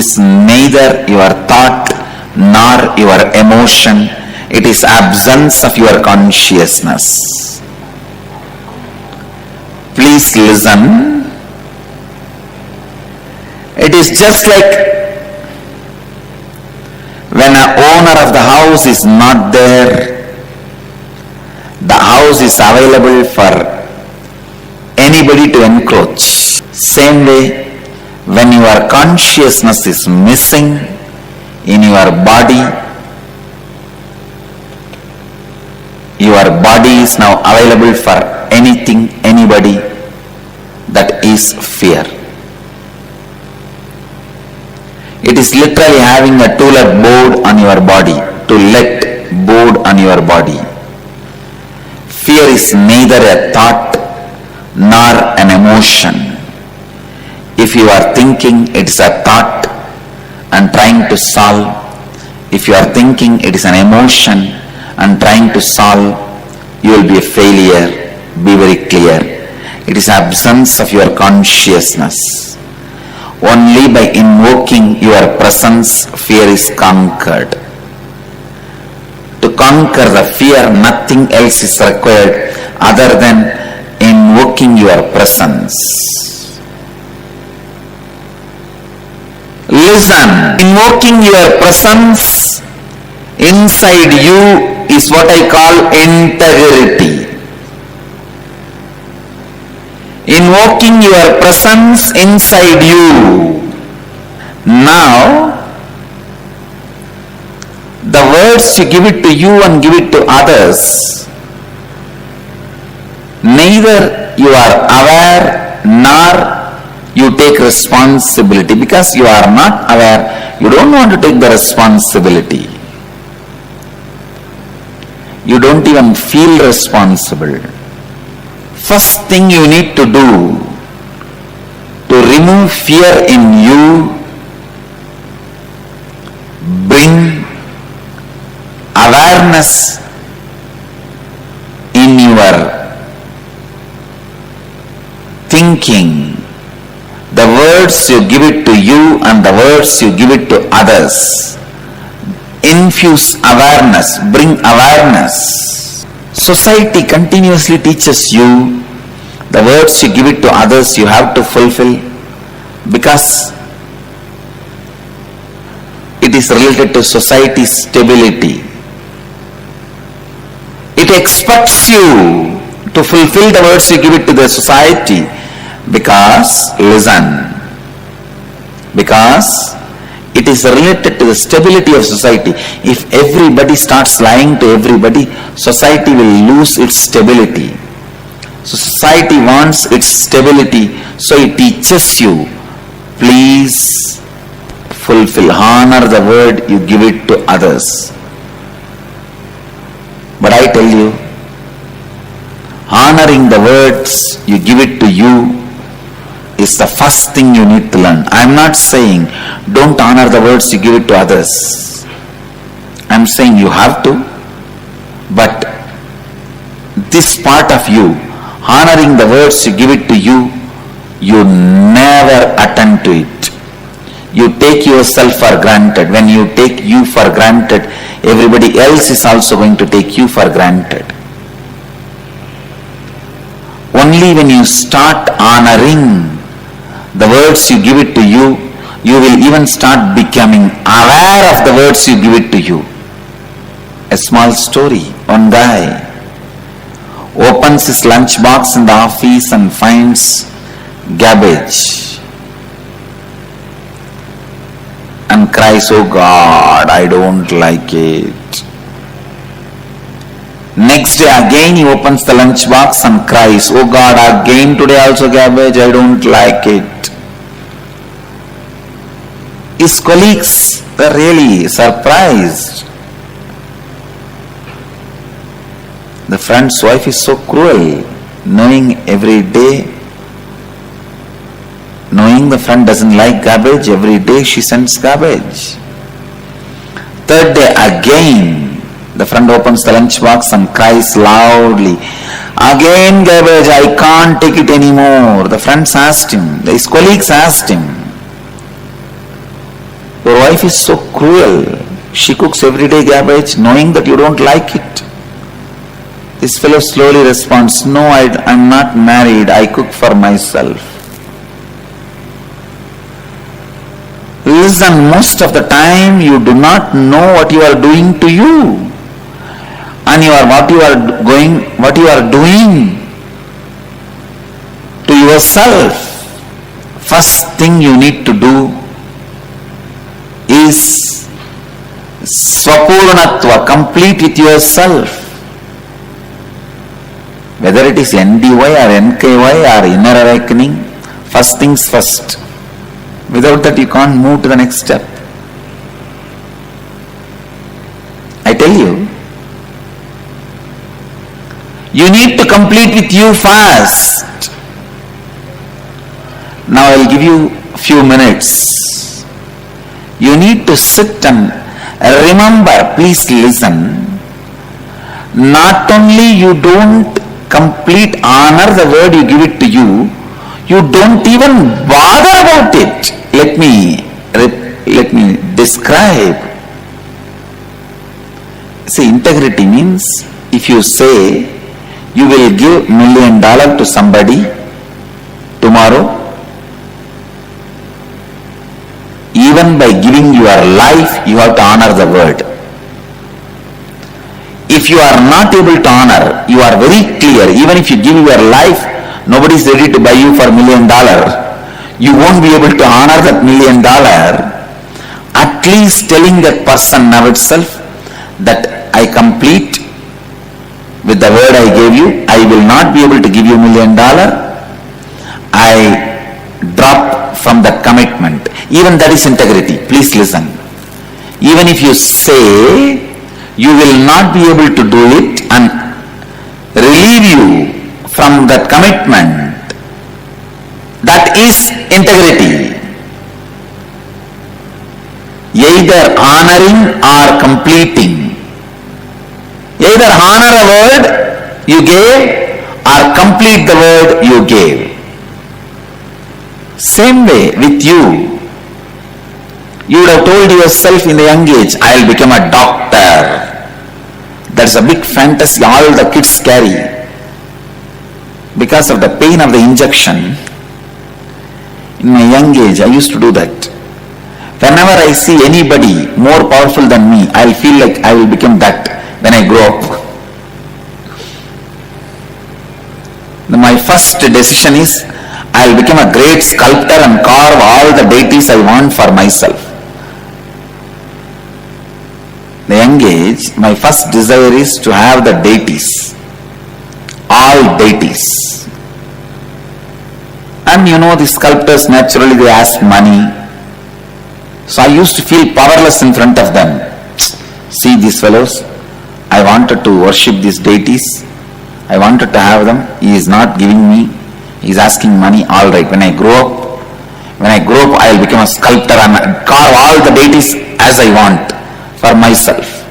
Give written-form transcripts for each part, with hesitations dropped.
is neither your thought nor your emotion. It is absence of your consciousness. Please listen. It is just like when an owner of the house is not there, the house is available for anybody to encroach. Same way, when your consciousness is missing in your body is now available for anything, anybody. That is fear. It is literally having a to-let board on your body. To-let board on your body. Fear is neither a thought nor an emotion. If you are thinking it is a thought and trying to solve, if you are thinking it is an emotion and trying to solve, you will be a failure. Be very clear. It is absence of your consciousness. Only by invoking your presence, fear is conquered. To conquer the fear, nothing else is required other than invoking your presence. Listen, invoking your presence inside you is what I call integrity. Invoking your presence inside you. Now, the words you give it to you and give it to others, neither you are aware nor you take responsibility, because you are not aware, you don't want to take the responsibility. You don't even feel responsible. First thing you need to do to remove fear in you, bring awareness in your thinking. The words you give it to you and the words you give it to others. Infuse awareness, bring awareness. Society continuously teaches you the words you give it to others you have to fulfill, because it is related to society's stability. It expects you to fulfill the words you give it to the society, because, listen, because it is related to the stability of society. If everybody starts lying to everybody, society will lose its stability. So society wants its stability, so it teaches you, please fulfill, honor the word you give it to others. But I tell you, honoring the words you give it to you is the first thing you need to learn. I am not saying don't honor the words you give it to others. I am saying you have to, but this part of you, honoring the words you give it to you, you never attend to it. You take yourself for granted. When you take you for granted, everybody else is also going to take you for granted. Only when you start honoring the words you give it to you, you will even start becoming aware of the words you give it to you. A small story. One guy opens his lunch box in the office and finds garbage and cries, "Oh God, I don't like it." Next day again he opens the lunch box and cries, "Oh God, again today also garbage, I don't like it." His colleagues were really surprised. The friend's wife is so cruel, knowing every day, knowing the friend doesn't like garbage, every day she sends garbage. Third day again, the friend opens the lunch box and cries loudly, "Again garbage, I can't take it anymore." The friends asked him, his colleagues asked him, Your wife is so cruel. She cooks everyday garbage knowing that you don't like it. This fellow slowly responds, no, I'm not married, I cook for myself. Listen, most of the time you do not know what you are doing to you. And what you are doing to yourself. First thing you need to do is Swapurnatva, complete with yourself. Whether it is NDY or NKY or inner awakening, first things first. Without that you can't move to the next step. I tell you, you need to complete with you first. Now I'll give you a few minutes. You need to sit and remember, please listen. Not only you don't complete honor the word you give it to you, you don't even bother about it. Let me describe. See, integrity means if you say you will give $1 million to somebody tomorrow, even by giving your life, you have to honor the word. If you are not able to honor, you are very clear, even if you give your life, nobody is ready to buy you for $1 million. You won't be able to honor that $1 million. At least telling that person now itself that I complete with the word I gave you, I will not be able to give you $1 million. I drop from the commitment. Even that is integrity. Please listen. Even if you say you will not be able to do it and relieve you from that commitment, that is integrity. Either honoring or completing. Either honor a word you gave or complete the word you gave. Same way with you. You would have told yourself in the young age, I will become a doctor. That's a big fantasy all the kids carry. Because of the pain of the injection, in my young age I used to do that. Whenever I see anybody more powerful than me, I will feel like I will become that when I grow up. My first decision is, I will become a great sculptor and carve all the deities I want for myself. The young age, my first desire is to have the deities. All deities. And the sculptors, naturally they ask money. So I used to feel powerless in front of them. See these fellows, I wanted to worship these deities. I wanted to have them. He is not giving me. He is asking money. All right, when I grow up, I will become a sculptor and carve all the deities as I want for myself.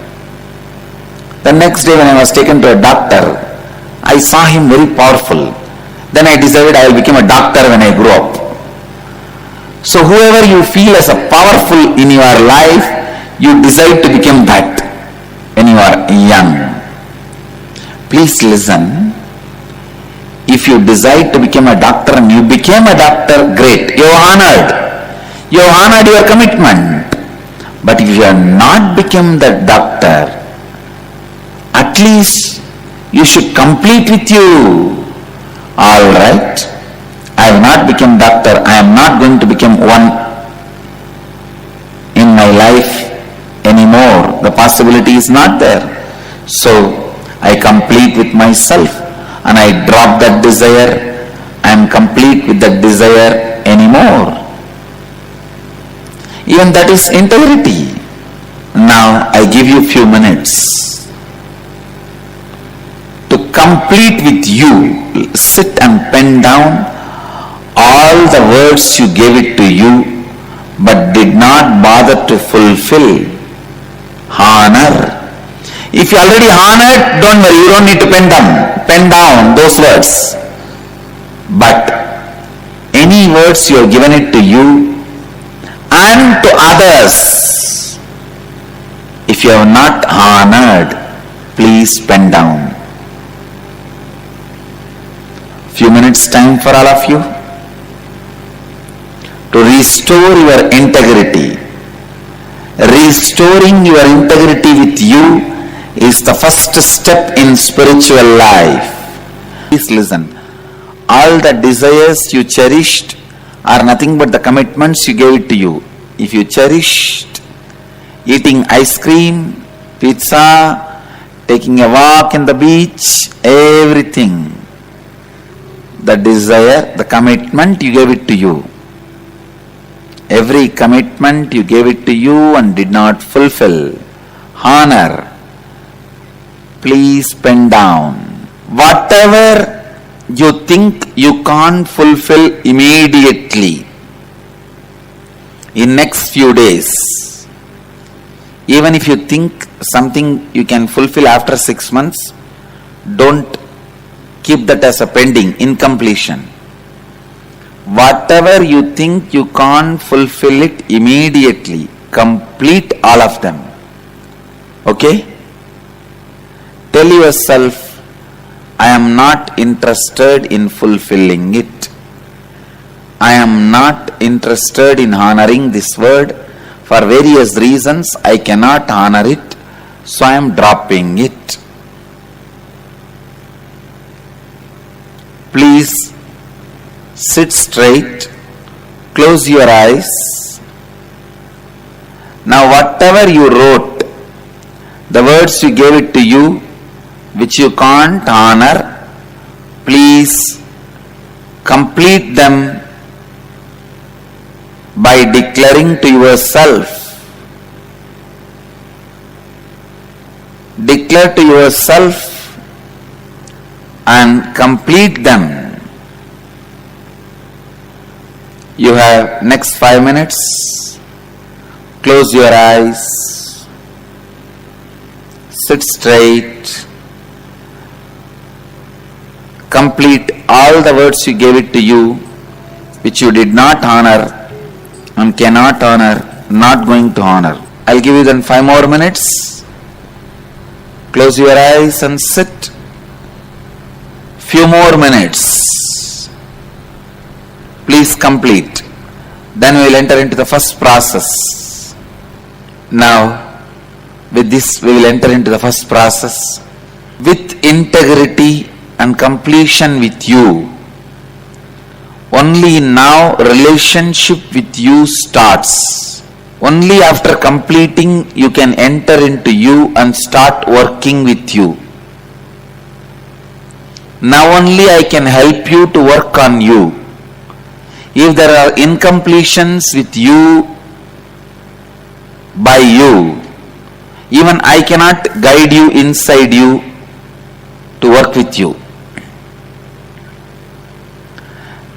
The next day when I was taken to a doctor, I saw him very powerful. Then I decided I will become a doctor when I grow up. So whoever you feel as a powerful in your life, you decide to become that when you are young. Please listen. If you decide to become a doctor and you became a doctor, great. You have honored your commitment. But if you have not become the doctor, at least you should complete with you. All right, I have not become doctor. I am not going to become one in my life anymore. The possibility is not there. So I complete with myself and I drop that desire. I am complete with that desire anymore. Even that is integrity. Now I give you a few minutes to complete with you. Sit and pen down all the words you gave it to you but did not bother to fulfill. Honor. If you already honored, don't worry, you don't need to pen down those words. But any words you have given it to you and to others. If you have not honored, please pen down. Few minutes time for all of you to restore your integrity. Restoring your integrity with you is the first step in spiritual life. Please listen. All the desires you cherished are nothing but the commitments you gave it to you. If you cherished eating ice cream, pizza, taking a walk in the beach, everything, the desire, the commitment, you gave it to you. Every commitment you gave it to you and did not fulfill. Honor. Please pen down. Whatever you think you can't fulfill immediately, in next few days, even if you think something you can fulfill after 6 months, don't keep that as a pending, incompletion. Whatever you think you can't fulfill it immediately, complete all of them. Okay? Tell yourself, I am not interested in fulfilling it. I am not interested in honoring this word. For various reasons, I cannot honor it, so I am dropping it. Please sit straight, close your eyes. Now whatever you wrote, the words you gave it to you, which you can't honor, please complete them by declaring to yourself. Declare to yourself and complete them. You have next 5 minutes. Close your eyes. Sit straight. Complete all the words you gave it to you, which you did not honor and cannot honor, not going to honor. I'll give you then 5 more minutes. Close your eyes and sit. Few more minutes. Please complete. Then we will enter into the first process. Now, with this we will enter into the first process. With integrity and completion with you, only now relationship with you starts. Only after completing you can enter into you and start working with you. Now only I can help you to work on you. If there are incompletions with you, by you, even I cannot guide you inside you to work with you.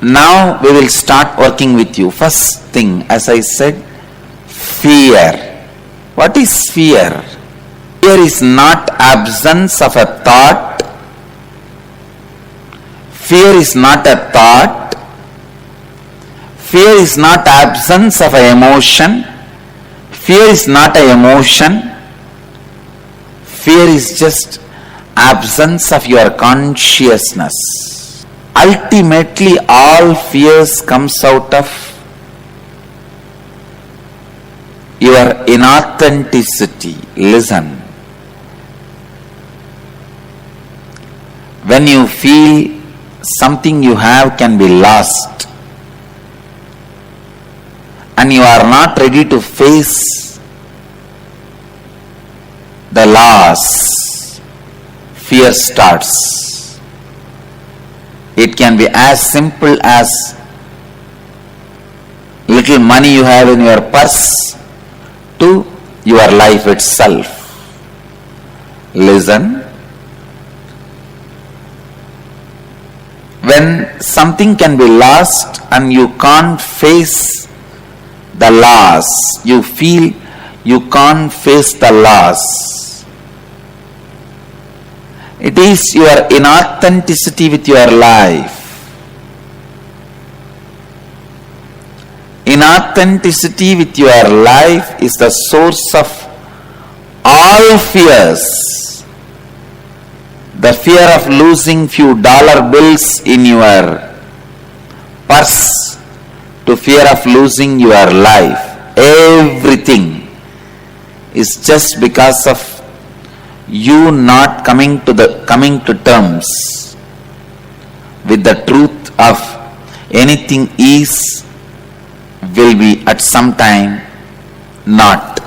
Now we will start working with you. First thing, as I said, fear. What is fear? Fear is not absence of a thought. Fear is not a thought. Fear is not absence of an emotion. Fear is not an emotion. Fear is just absence of your consciousness. Ultimately, all fears comes out of your inauthenticity. Listen. When you feel something you have can be lost, and you are not ready to face the loss, fear starts. It can be as simple as little money you have in your purse to your life itself. Listen. When something can be lost and you can't face the loss, you feel you can't face the loss. It is your inauthenticity with your life. inauthenticity with your life is the source of all fears. The fear of losing few dollar bills in your purse to fear of losing your life. Everything is just because of you not coming to terms with the truth of anything is, will be at some time not.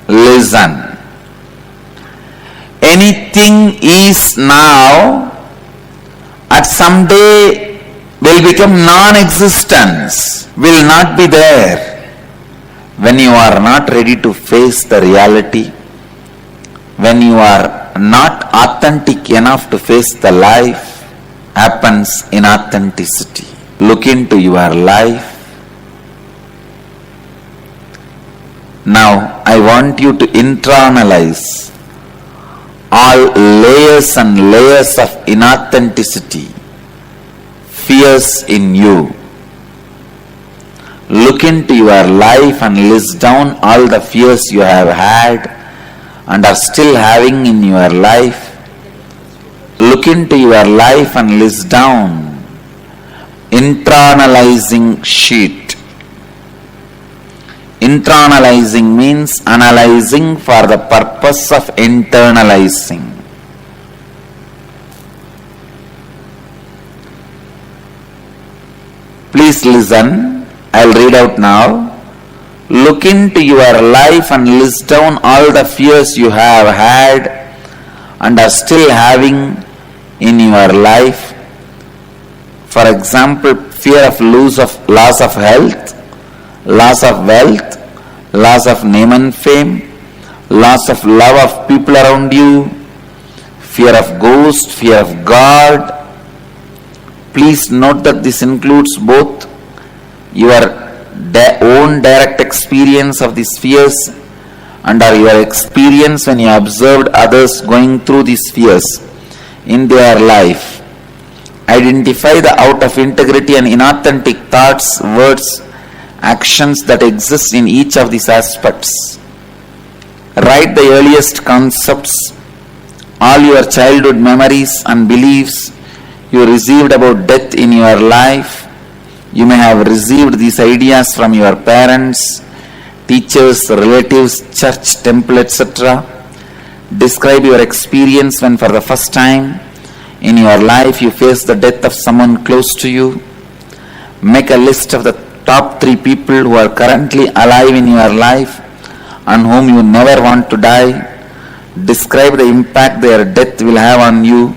Listen. Anything is now, at some day will become non-existence, will not be there. When you are not ready to face the reality, when you are not authentic enough to face the life, happens inauthenticity. Look into your life. Now I want you to internalize all layers and layers of inauthenticity, fears in you. Look into your life and list down all the fears you have had and are still having in your life. Look into your life and list down internalizing sheet. Internalizing means analyzing for the purpose of internalizing. Please listen, I'll read out now. Look into your life and list down all the fears you have had and are still having in your life. For example, fear of loss of health, loss of wealth, loss of name and fame, loss of love of people around you, fear of ghost, fear of God. Please note that this includes both your own direct experience of these fears and your experience when you observed others going through these fears in their life. Identify the out of integrity and inauthentic thoughts, words, actions that exist in each of these aspects. Write the earliest concepts, all your childhood memories and beliefs you received about death in your life. You may have received these ideas from your parents, teachers, relatives, church, temple, etc. Describe your experience when for the first time in your life you face the death of someone close to you. Make a list of the top 3 people who are currently alive in your life and whom you never want to die. Describe the impact their death will have on you.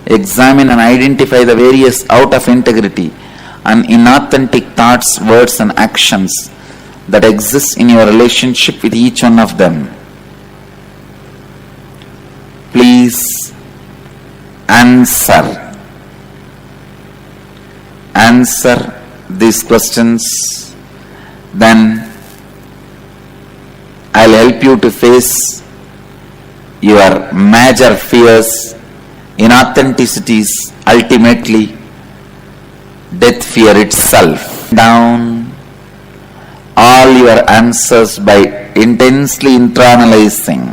Examine and identify the various out of integrity and inauthentic thoughts, words and actions that exist in your relationship with each one of them. Please answer these questions, then I'll help you to face your major fears, inauthenticities, ultimately death fear itself. Down all your answers by intensely internalizing